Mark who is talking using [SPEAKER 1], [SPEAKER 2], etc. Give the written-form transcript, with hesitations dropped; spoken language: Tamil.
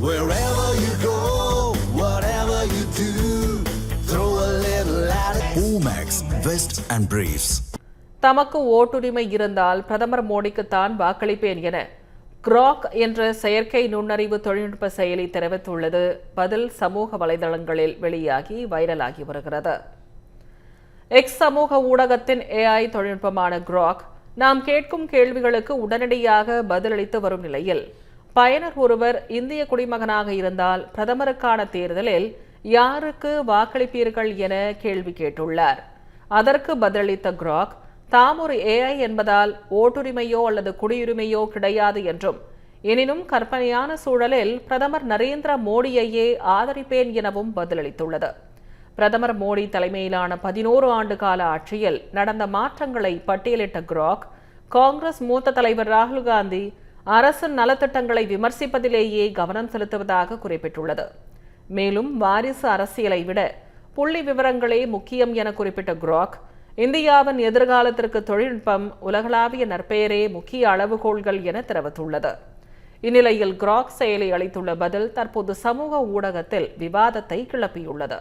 [SPEAKER 1] Wherever you go, whatever you do, throw a little at it. Omax, Vest and Briefs.
[SPEAKER 2] தமக்கு ஓட்டுரிமை இருந்தால் பிரதமர் மோடிக்குத்தான் வாக்களிப்பேன் என கிராக் என்ற செயற்கை நுண்ணறிவு தொழில்நுட்ப செயலி தெரிவித்துள்ளது பதில் சமூக வலைதளங்களில் வெளியாகி வைரலாகி வருகிறது. எக்ஸ் சமூக ஊடகத்தின் AI தொழில்நுட்பமான கிராக் நாம் கேட்கும் கேள்விகளுக்கு உடனடியாக பதிலளித்து வரும் நிலையில் பயனர் ஒருவர் இந்திய குடிமகனாக இருந்தால் பிரதமருக்கான தேர்தலில் யாருக்கு வாக்களிப்பீர்கள் என கேள்வி கேட்டுள்ளார். அதற்கு பதிலளித்த கிராக் தாம் ஒரு AI என்பதால் ஓட்டுரிமையோ அல்லது குடியுரிமையோ கிடையாது என்றும் எனினும் கற்பனையான சூழலில் பிரதமர் நரேந்திர மோடியையே ஆதரிப்பேன் எனவும் பதிலளித்துள்ளது. பிரதமர் மோடி தலைமையிலான 11 ஆண்டு கால ஆட்சியில் நடந்த மாற்றங்களை பட்டியலிட்ட கிராக் காங்கிரஸ் மூத்த தலைவர் ராகுல் காந்தி அரசின் நலத்திட்டங்களை விமர்சிப்பதிலேயே கவனம் செலுத்துவதாக குறிப்பிட்டுள்ளது. மேலும் வாரிசு அரசியலை விட புள்ளி விவரங்களே முக்கியம் என குறிப்பிட்ட கிராக் இந்தியாவின் எதிர்காலத்திற்கு தொழில்நுட்பம் உலகளாவிய நற்பெயரே முக்கிய அளவுகோல்கள் என தெரிவித்துள்ளது. இந்நிலையில் கிராக் செயலி அளித்துள்ள பதில் தற்போது சமூக ஊடகத்தில் விவாதத்தை கிளப்பியுள்ளது.